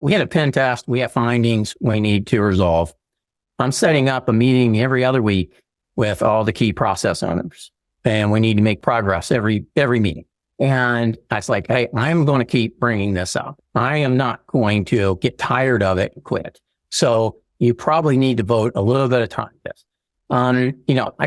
we had a pen test, we have findings we need to resolve. I'm setting up a meeting every other week with all the key process owners, and we need to make progress every meeting. And I was like, hey, I'm going to keep bringing this up. I am not going to get tired of it and quit. So you probably need to vote a little bit of time this. I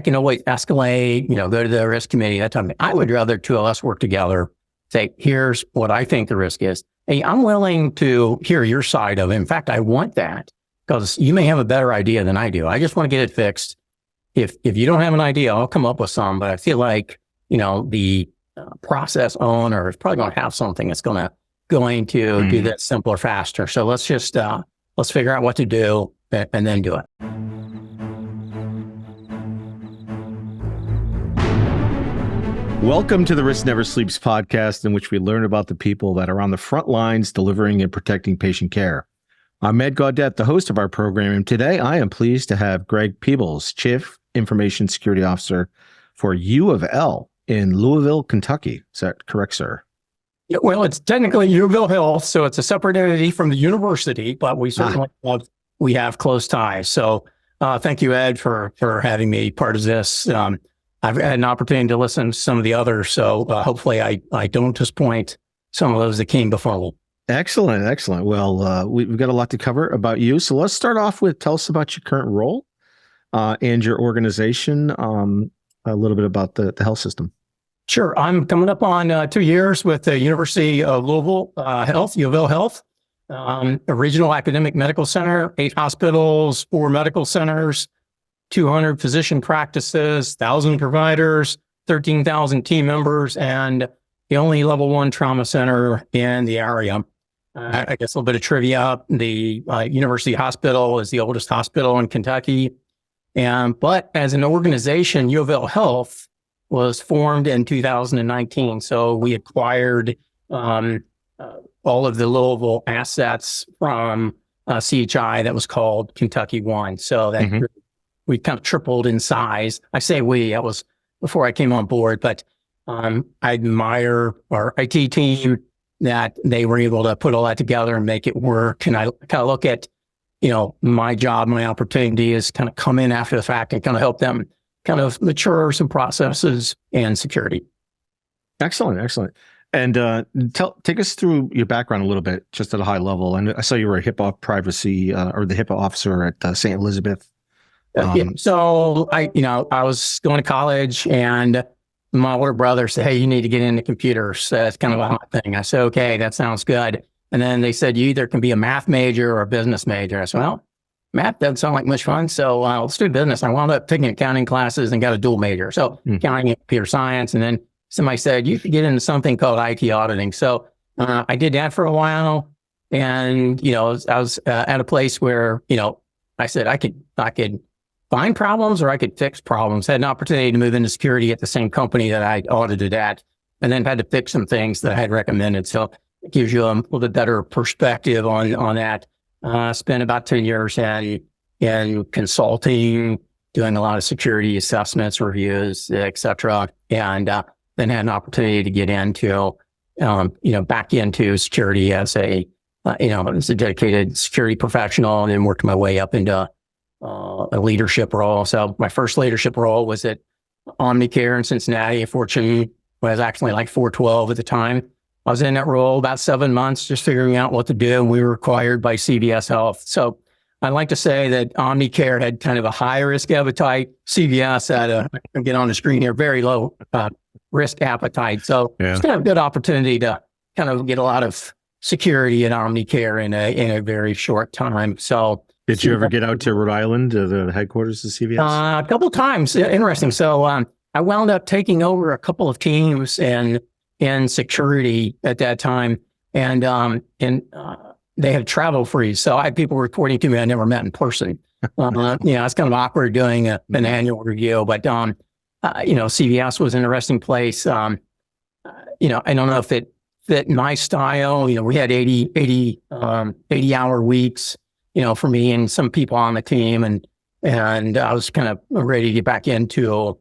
can always escalate, go to the risk committee, that type of thing. I would rather two of us work together, say, here's what I think the risk is. Hey, I'm willing to hear your side of it. In fact, I want that because you may have a better idea than I do. I just want to get it fixed. If you don't have an idea, I'll come up with some, but I feel like, the process owner is probably going to have something that's going to do that simpler, faster. So let's just, let's figure out what to do and then do it. Welcome to the Risk Never Sleeps podcast, in which we learn about the people that are on the front lines delivering and protecting patient care. I'm Ed Gaudet, the host of our program, and today I am pleased to have Greg Peebles, Chief Information Security Officer for UofL in Louisville, Kentucky. Is that correct, sir? Yeah, well, it's technically UofL Health, so it's a separate entity from the university, but we certainly have close ties. So thank you, Ed, for having me part of this. I've had an opportunity to listen to some of the others, so hopefully I don't disappoint some of those that came before me. Excellent. Well, we've got a lot to cover about you. So let's start off with, tell us about your current role and your organization, a little bit about the health system. Sure. I'm coming up on 2 years with the University of Louisville Health, UofL Health, a regional academic medical center, 8 hospitals, 4 medical centers, 200 physician practices, 1,000 providers, 13,000 team members, and the only level 1 trauma center in the area. I guess a little bit of trivia. The University Hospital is the oldest hospital in Kentucky. But as an organization, UofL Health was formed in 2019. So we acquired all of the Louisville assets from CHI that was called Kentucky One. So that we kind of tripled in size. I say that was before I came on board, but I admire our IT team that they were able to put all that together and make it work. And I kind of look at, my job, my opportunity is kind of come in after the fact and kind of help them kind of mature some processes and security. Excellent. And take us through your background a little bit, just at a high level. And I saw you were a HIPAA privacy or the HIPAA officer at St. Elizabeth. So I was going to college and my older brother said, hey, you need to get into computers. That's kind of a hot thing. I said, okay, that sounds good. And then they said, you either can be a math major or a business major. I said, well, math doesn't sound like much fun. So let's do business. I wound up taking accounting classes and got a dual major. So accounting and computer science. And then somebody said, you could get into something called IT auditing. So I did that for a while. And, I was at a place where, I said I could find problems or I could fix problems. Had an opportunity to move into security at the same company that I audited at, and then had to fix some things that I had recommended. So it gives you a little bit better perspective on that. Spent about 10 years in consulting, doing a lot of security assessments, reviews, et cetera. And then had an opportunity to get into, back into security as a dedicated security professional, and then worked my way up into a leadership role. So my first leadership role was at Omnicare in Cincinnati. Fortune was actually like 412 at the time. I was in that role about 7 months, just figuring out what to do. And we were acquired by CVS Health. So I like to say that Omnicare had kind of a high risk appetite. CVS had I get on the screen here, very low risk appetite. So it's kind of a good opportunity to kind of get a lot of security in Omnicare in a very short time. So did you ever get out to Rhode Island, the headquarters of CVS? A couple of times. Interesting. So I wound up taking over a couple of teams in security at that time, and they had travel freeze. So I had people reporting to me I never met in person. It's kind of awkward doing an annual review, but CVS was an interesting place. I don't know if it fit my style. We had 80 hour weeks. For me and some people on the team, and I was kind of ready to get back into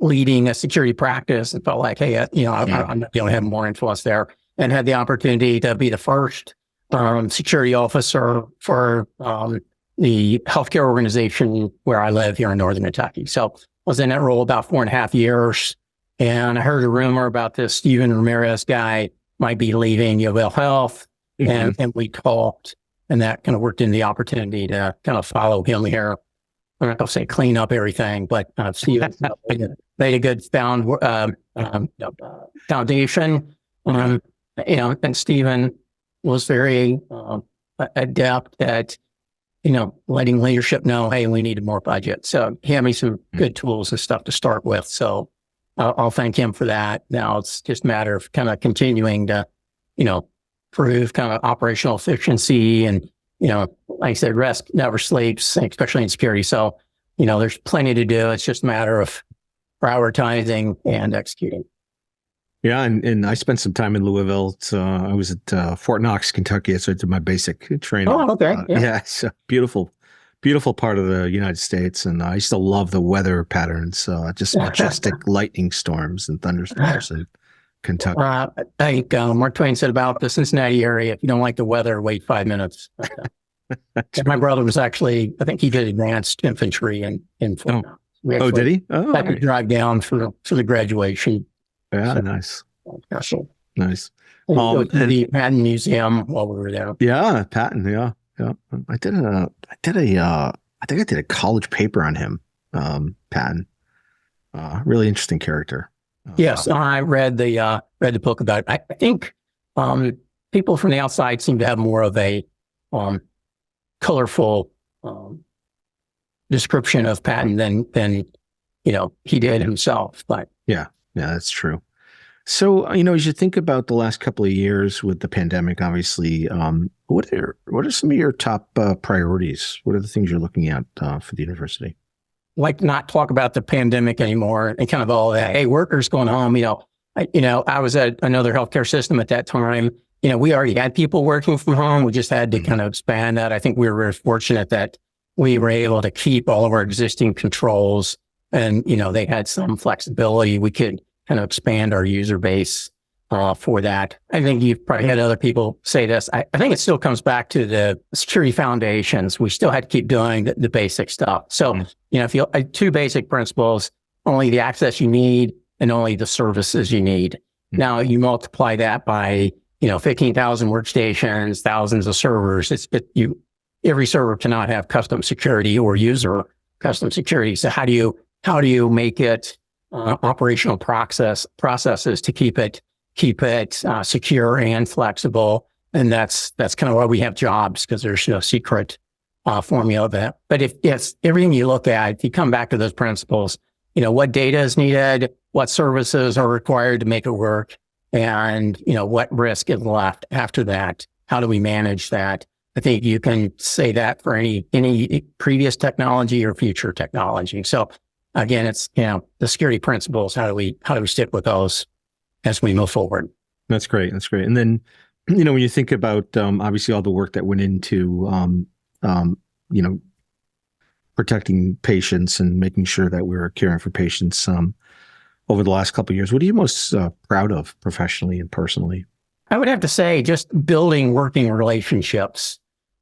leading a security practice, and felt like, hey, I'm going to have more influence there, and had the opportunity to be the first security officer for the healthcare organization where I live here in Northern Kentucky. So I was in that role about 4.5 years. And I heard a rumor about this Steven Ramirez guy might be leaving UofL Health. And we talked, and that kind of worked in the opportunity to kind of follow him here. I'm not going to say clean up everything, but Steven made a good foundation. And Steven was very adept at, letting leadership know, hey, we needed more budget. So he had me some good tools and stuff to start with. So I'll thank him for that. Now it's just a matter of kind of continuing to, prove kind of operational efficiency. And, like I said, rest never sleeps, especially in security. So, there's plenty to do. It's just a matter of prioritizing and executing. Yeah, and I spent some time in Louisville. So I was at Fort Knox, Kentucky. So I did my basic training. Oh, okay. Yeah, it's a beautiful part of the United States. And I used to love the weather patterns, just majestic lightning storms and thunderstorms in Kentucky. I think Mark Twain said about the Cincinnati area, if you don't like the weather, wait 5 minutes. My brother was actually, I think he did advanced infantry in Fort Knox. Oh, did he? Oh, had to drive down for the graduation. Yeah, So, nice. special. Nice. Go to the Patton Museum while we were there. Yeah, Patton. Yeah. I think I did a college paper on him, Patton. Really interesting character. Yes, I read the book about it. I think people from the outside seem to have more of a colorful description of Patton than he did himself. But yeah, that's true. So, as you think about the last couple of years with the pandemic, obviously, what are some of your top priorities? What are the things you're looking at for the university? Like not talk about the pandemic anymore and kind of all that. Hey, workers going home. I was at another healthcare system at that time. We already had people working from home. We just had to kind of expand that. I think we were very fortunate that we were able to keep all of our existing controls, and they had some flexibility. We could kind of expand our user base for that. I think you've probably had other people say this. I think it still comes back to the security foundations. We still had to keep doing the basic stuff. So, if you two basic principles, only the access you need and only the services you need. Now you multiply that by, 15,000 workstations, thousands of servers. Every server cannot have custom security or user custom security. So how do you make it operational processes to keep it secure and flexible? And that's kind of why we have jobs, because there's no secret formula of that. But if it's everything you look at, if you come back to those principles, what data is needed, what services are required to make it work, and what risk is left after that. How do we manage that? I think you can say that for any previous technology or future technology. So again, it's the security principles. How do we stick with those as we move forward? That's great. And then when you think about obviously all the work that went into protecting patients and making sure that we were caring for patients over the last couple of years, what are you most proud of professionally and personally? I would have to say just building working relationships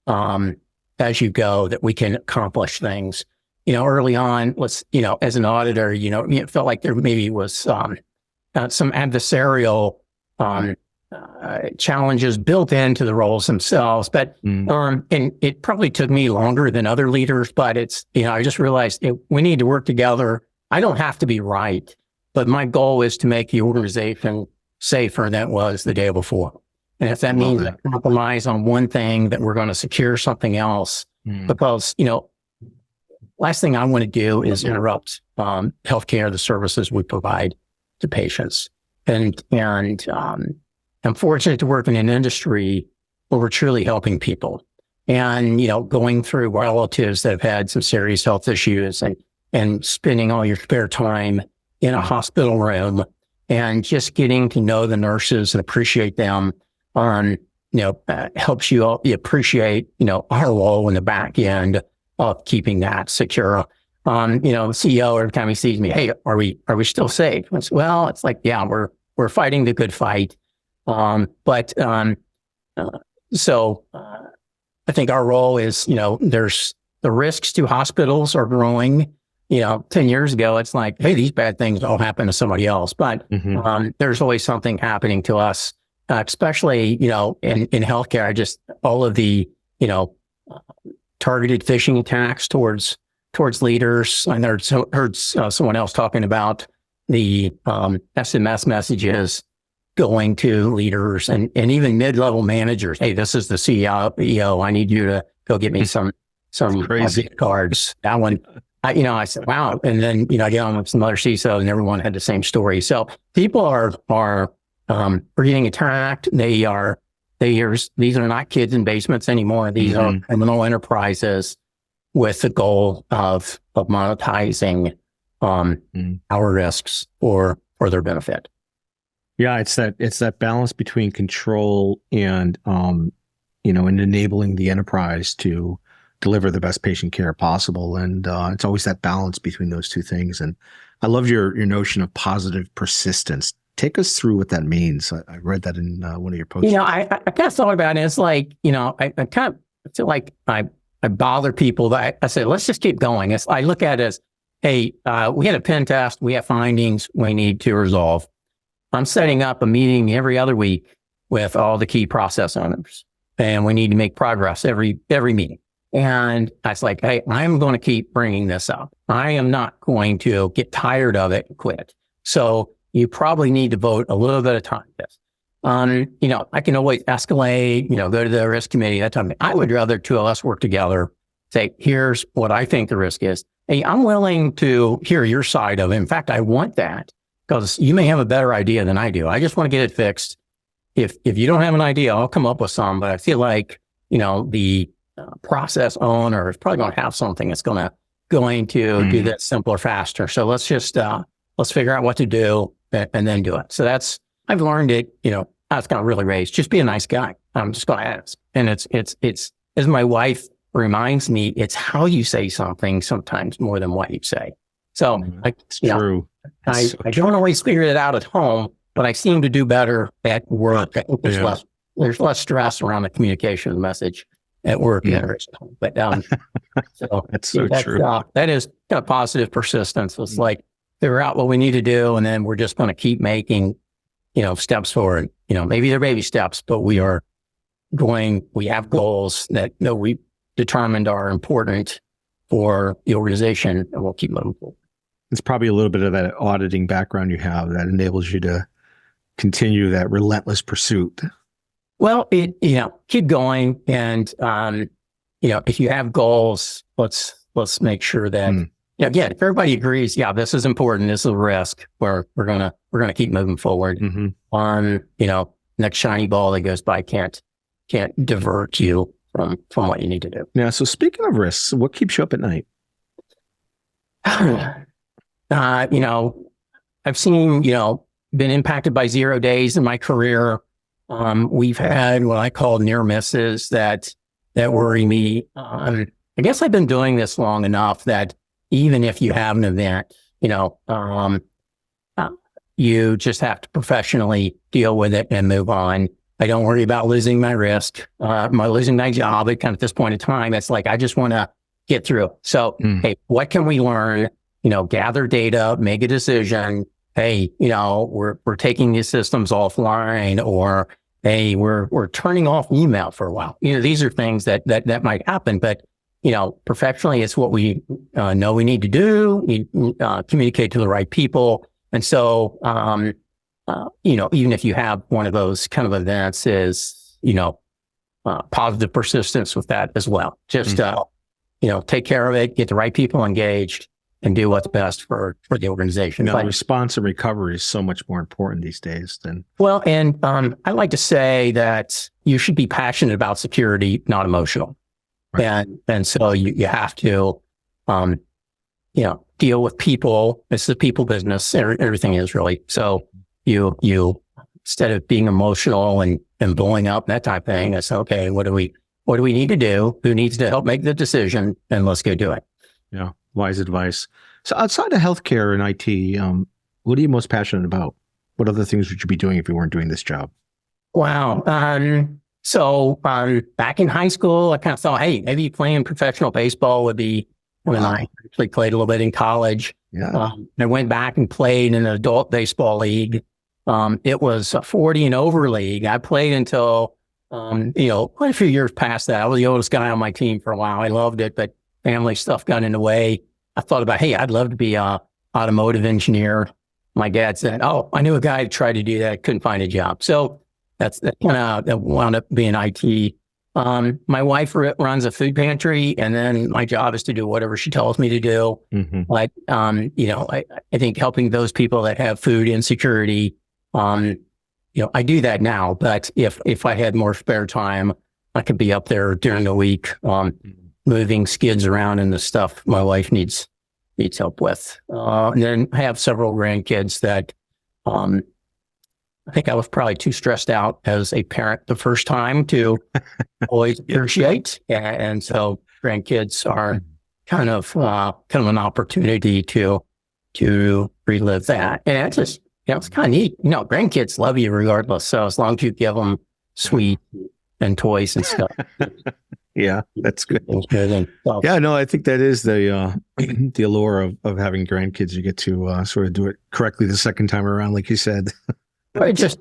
as you go, that we can accomplish things. Early on, as an auditor, it felt like there maybe was some adversarial challenges built into the roles themselves. But and it probably took me longer than other leaders, but I just realized we need to work together. I don't have to be right, but my goal is to make the organization safer than it was the day before. And if that means I compromise on one thing, that we're going to secure something else, because, last thing I want to do is interrupt healthcare, the services we provide to patients. And I'm fortunate to work in an industry where we're truly helping people, and, going through relatives that have had some serious health issues, and spending all your spare time in a hospital room and just getting to know the nurses and appreciate them helps you appreciate, our role in the back end of keeping that secure. The CEO, every time he sees me, hey, are we still safe? It's like, yeah, we're fighting the good fight. But So I think our role is, there's the risks to hospitals are growing. 10 years ago, it's like, hey, these bad things all happen to somebody else. But there's always something happening to us, especially, in healthcare. Just all of the, targeted phishing attacks towards leaders. I heard someone else talking about the SMS messages going to leaders and even mid-level managers. Hey, this is the CEO. I need you to go get me some crazy cards. That one, I said, wow. And then, I get on with some other CISO and everyone had the same story. So people are getting attacked. These are not kids in basements anymore. These are criminal enterprises with the goal of monetizing our risks for their benefit. Yeah, it's that balance between control and and enabling the enterprise to deliver the best patient care possible. And it's always that balance between those two things. And I love your notion of positive persistence. Take us through what that means. I read that in one of your posts. I kind of thought about it. It's like, I kind of feel like I bother people that I said, let's just keep going. I look at it as, hey, we had a pen test. We have findings we need to resolve. I'm setting up a meeting every other week with all the key process owners, and we need to make progress every meeting. And I was like, hey, I'm going to keep bringing this up. I am not going to get tired of it and quit. So you probably need to vote a little bit of time. This, I can always escalate, go to the risk committee, that time. I would rather two of us work together, say, here's what I think the risk is. Hey, I'm willing to hear your side of it. In fact, I want that because you may have a better idea than I do. I just want to get it fixed. If you don't have an idea, I'll come up with some, but I feel like, the process owner is probably going to have something that's going to do that simpler, faster. So let's just, let's figure out what to do and then do it. So I've learned it, I was kind of really raised, just be a nice guy. I'm just going to ask. And it's, as my wife reminds me, it's how you say something sometimes more than what you say. So true. I don't always figure it out at home, but I seem to do better at work. I think there's less stress around the communication of the message at work than there is at home. But so that's so true. That is kind of positive persistence. It's like figure out what we need to do, and then we're just going to keep making, steps forward. Maybe they're baby steps, but we have goals that we determined are important for the organization, and we'll keep moving forward. It's probably a little bit of that auditing background you have that enables you to continue that relentless pursuit. Well, keep going. And, if you have goals, let's make sure that, again, if everybody agrees, this is important, this is a risk, we're going to keep moving forward. Next shiny ball that goes by can't divert you from what you need to do. Yeah. So speaking of risks, what keeps you up at night? I've seen, been impacted by 0 days in my career. We've had what I call near misses that worry me. I guess I've been doing this long enough that even if you have an event, you just have to professionally deal with it and move on. I don't worry about losing my losing my job at this point in time. It's like, I just want to get through. So, hey, what can we learn? Gather data, make a decision. Hey, we're taking these systems offline, or hey, we're turning off email for a while. These are things that might happen, but professionally, it's what we know we need to do. We communicate to the right people, and so even if you have one of those kind of events, is positive persistence with that as well. Just take care of it, get the right people engaged, and do what's best for the organization. Response and recovery is so much more important these days than... Well, and I like to say that you should be passionate about security, not emotional. Right. And so you have to, deal with people. It's a people business. Everything is really. So you instead of being emotional and blowing up, that type of thing, it's okay. What do we need to do? Who needs to help make the decision? And let's go do it. Yeah. Wise advice. So outside of healthcare and IT, what are you most passionate about? What other things would you be doing if you weren't doing this job? Wow. So back in high school, I kind of thought, hey, maybe playing professional baseball would be when I actually played a little bit in college. Yeah. I went back and played in an adult baseball league. It was a 40 and over league. I played until, quite a few years past that. I was the oldest guy on my team for a while. I loved it, but family stuff got in the way. I thought about, hey, I'd love to be a automotive engineer. My dad said, oh, I knew a guy who tried to do that, couldn't find a job. So that wound up being IT. My wife runs a food pantry, and then my job is to do whatever she tells me to do. Mm-hmm. But, I think helping those people that have food insecurity, I do that now. But if I had more spare time, I could be up there during the week, moving skids around and the stuff my wife needs help with. And then I have several grandkids that, I think I was probably too stressed out as a parent the first time to always appreciate. And so grandkids are kind of an opportunity to relive that. And it's just, it's kind of neat. Grandkids love you regardless. So as long as you give them sweet and toys and stuff. Yeah, that's good. Yeah, no, I think that is the allure of having grandkids. You get to sort of do it correctly the second time around, like you said. I just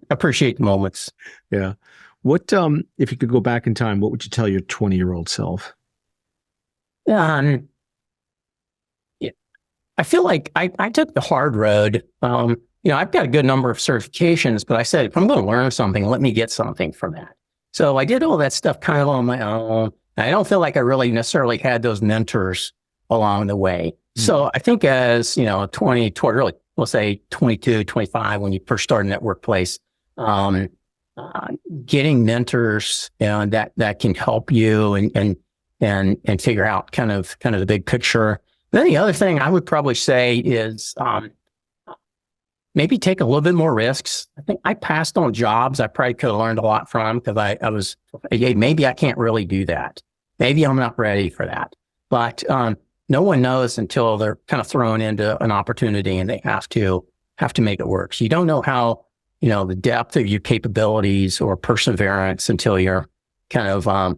appreciate the moments. Yeah. What, if you could go back in time, what would you tell your 20-year-old self? I feel like I took the hard road. I've got a good number of certifications, but I said, if I'm going to learn something, let me get something from that. So I did all that stuff kind of on my own. I don't feel like I really necessarily had those mentors along the way. Mm-hmm. So I think as, 20, really, we'll say 22, 25, when you first start in that workplace, getting mentors that can help you and figure out kind of the big picture. Then the other thing I would probably say is maybe take a little bit more risks. I think I passed on jobs I probably could have learned a lot from because I was, hey, maybe I can't really do that. Maybe I'm not ready for that. But no one knows until they're kind of thrown into an opportunity and they have to make it work. So you don't know how, the depth of your capabilities or perseverance until you're kind of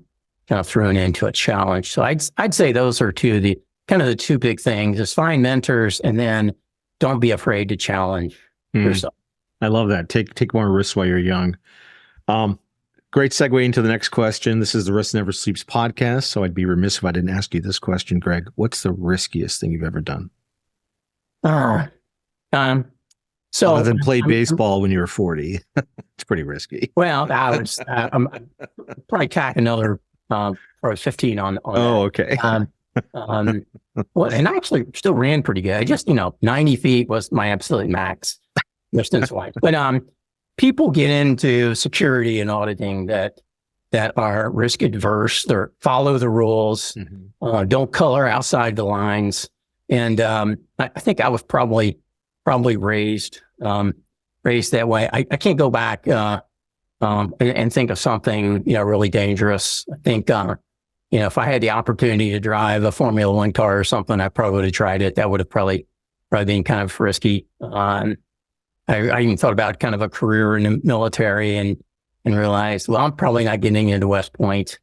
thrown into a challenge. So I'd say those are the two big things: is find mentors and then don't be afraid to challenge yourself. I love that. Take more risks while you're young. Great segue into the next question. This is the Risk Never Sleeps podcast. So I'd be remiss if I didn't ask you this question, Greg. What's the riskiest thing you've ever done? So other than play baseball when you were 40, it's pretty risky. Well, I was probably tack another probably 15 on Oh, that. Okay. Well, and I actually still ran pretty good. I just, 90 feet was my absolute max distance-wise. But people get into security and auditing that are risk adverse. They follow the rules, don't color outside the lines. And I think I was probably raised that way. I can't go back and think of something really dangerous. I think if I had the opportunity to drive a Formula One car or something, I probably would have tried it. That would have probably been kind of risky. I even thought about kind of a career in the military and realized, well, I'm probably not getting into West Point.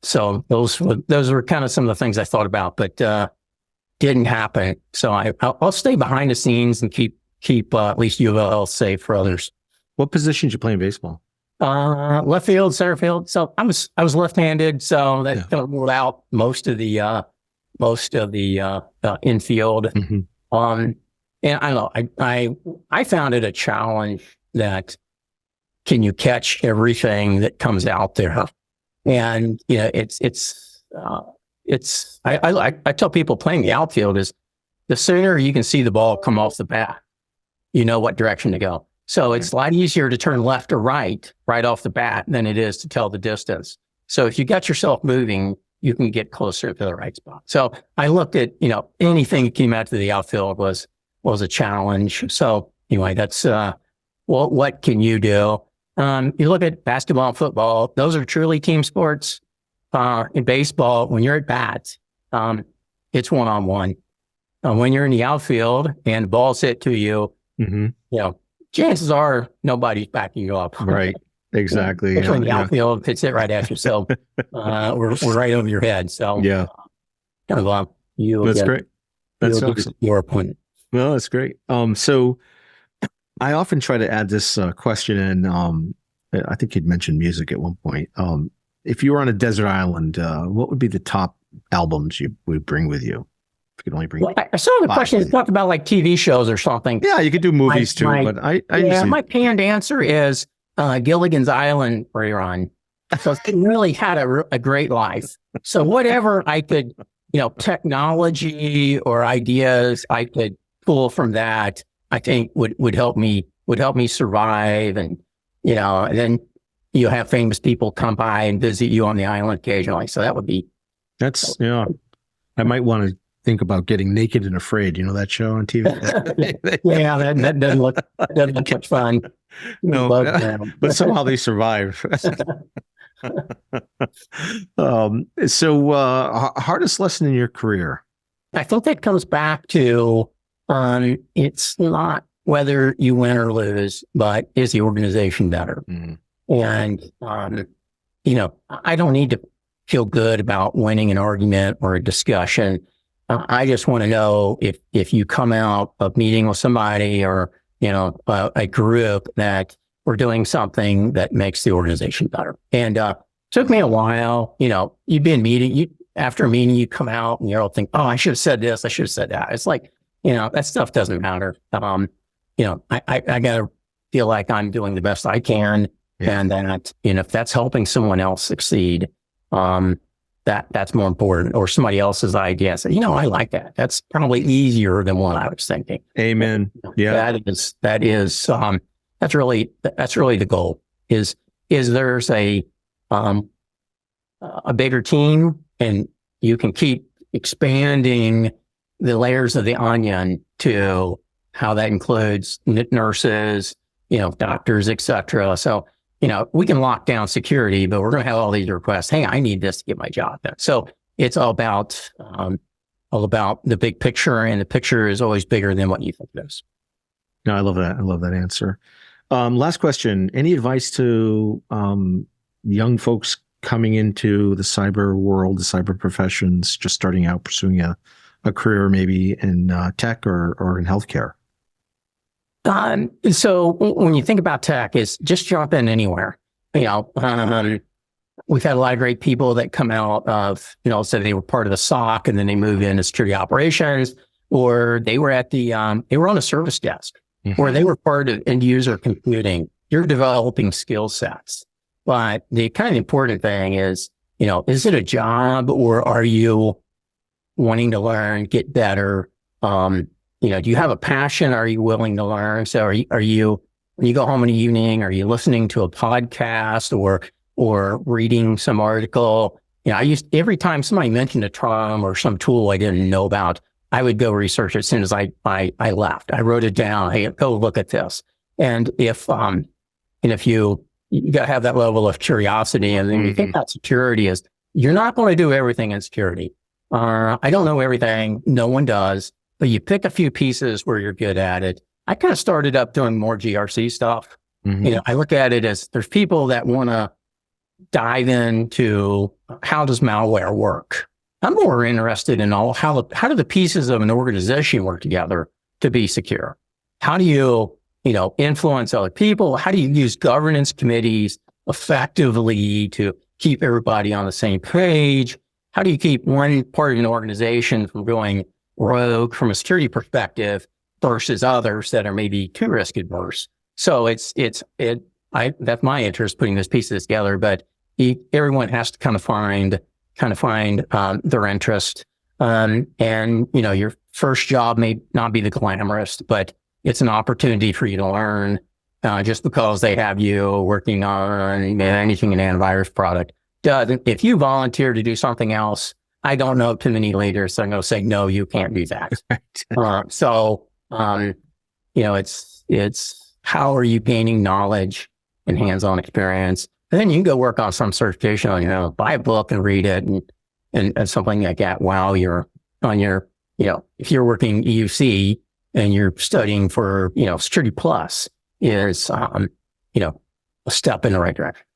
So those were kind of some of the things I thought about, but didn't happen. So I'll stay behind the scenes and keep at least UofL Health safe for others. What position did you play in baseball? Left field, center field. So I was left-handed, so that kind of ruled out most of the infield. Mm-hmm. And I don't know, I found it a challenge that can you catch everything that comes out there? And I tell people playing the outfield is the sooner you can see the ball come off the bat, you know what direction to go. So it's a lot easier to turn left or right off the bat than it is to tell the distance. So if you got yourself moving, you can get closer to the right spot. So I looked at, anything that came out to the outfield was a challenge. So anyway, that's, what can you do? You look at basketball and football, those are truly team sports. In baseball, when you're at bat, it's one-on-one. When you're in the outfield and the ball's hit to you, chances are nobody's backing you up. Right. exactly. Especially in the outfield, hits it right at you. So we're right over your head. So Yeah, kind of you that's again, great. That's you awesome. your opponent. Well, that's great. So I often try to add this question in. I think you'd mentioned music at one point. If you were on a desert island, what would be the top albums you would bring with you? If you could only bring. Well, I saw the question is talked about like TV shows or something. Yeah, you could do movies too, but I usually... my canned answer is Gilligan's Island rerun. So it really had a great life. So whatever I could, technology or ideas I could pull from that, I think would help me survive. And, and then you have famous people come by and visit you on the island occasionally. So that would be. That's, I might want to think about getting Naked and Afraid. You know that show on TV? Yeah, that doesn't look much fun. No, but somehow they survive. Hardest lesson in your career? I think that comes back to it's not whether you win or lose, but is the organization better? Mm. And I don't need to feel good about winning an argument or a discussion. I just want to know if you come out of meeting with somebody or a group that we're doing something that makes the organization better. And took me a while. You've been meeting. After a meeting, you come out and you'll think, "Oh, I should have said this. I should have said that." It's like that stuff doesn't matter. I gotta feel like I'm doing the best I can, and that if that's helping someone else succeed, that's more important. Or somebody else's idea. So I like that. That's probably easier than what I was thinking. Amen. Yeah, that's really the goal. Is there's a bigger team, and you can keep expanding the layers of the onion to how that includes nurses, doctors, etc. So, we can lock down security, but we're going to have all these requests. Hey, I need this to get my job done. So it's all about the big picture, and the picture is always bigger than what you think it is. No, I love that. I love that answer. Last question. Any advice to young folks coming into the cyber world, the cyber professions, just starting out, pursuing a career maybe in tech or in healthcare? So when you think about tech, is just jump in anywhere. We've had a lot of great people that come out of, so they were part of the SOC and then they move into security operations, or they were they were on a service desk, or they were part of end user computing. You're developing skill sets. But the kind of important thing is, is it a job, or are you wanting to learn, get better? Do you have a passion? Are you willing to learn? So are you, when you go home in the evening, are you listening to a podcast or reading some article? Every time somebody mentioned a term or some tool I didn't know about, I would go research it as soon as I left. I wrote it down. Hey, go look at this. And if you got to have that level of curiosity. And then you think about security is, you're not going to do everything in security. I don't know everything. No one does. But you pick a few pieces where you're good at it. I kind of started up doing more GRC stuff. I look at it as there's people that want to dive into how does malware work. I'm more interested in how do the pieces of an organization work together to be secure? How do you influence other people? How do you use governance committees effectively to keep everybody on the same page? How do you keep one part of an organization from going rogue from a security perspective versus others that are maybe too risk adverse? So that's my interest, putting these pieces together, but everyone has to kind of find their interest. And your first job may not be the glamorous, but it's an opportunity for you to learn, just because they have you working on anything an antivirus product doesn't. If you volunteer to do something else, I don't know too many leaders, so I'm going to say, no, you can't do that. It's how are you gaining knowledge and hands-on experience? And then you can go work on some certification, buy a book and read it and something like that while you're on your, if you're working EUC, and you're studying for, Security Plus is, a step in the right direction.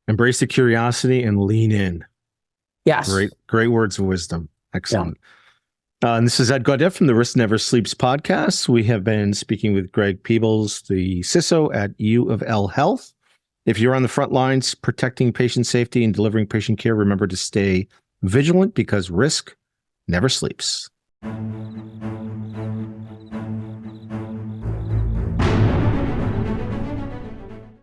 Embrace the curiosity and lean in. Yes. Great words of wisdom. Excellent. And this is Ed Gaudet from the Risk Never Sleeps podcast. We have been speaking with Greg Peebles, the CISO at UofL Health. If you're on the front lines protecting patient safety and delivering patient care, remember to stay vigilant because risk never sleeps.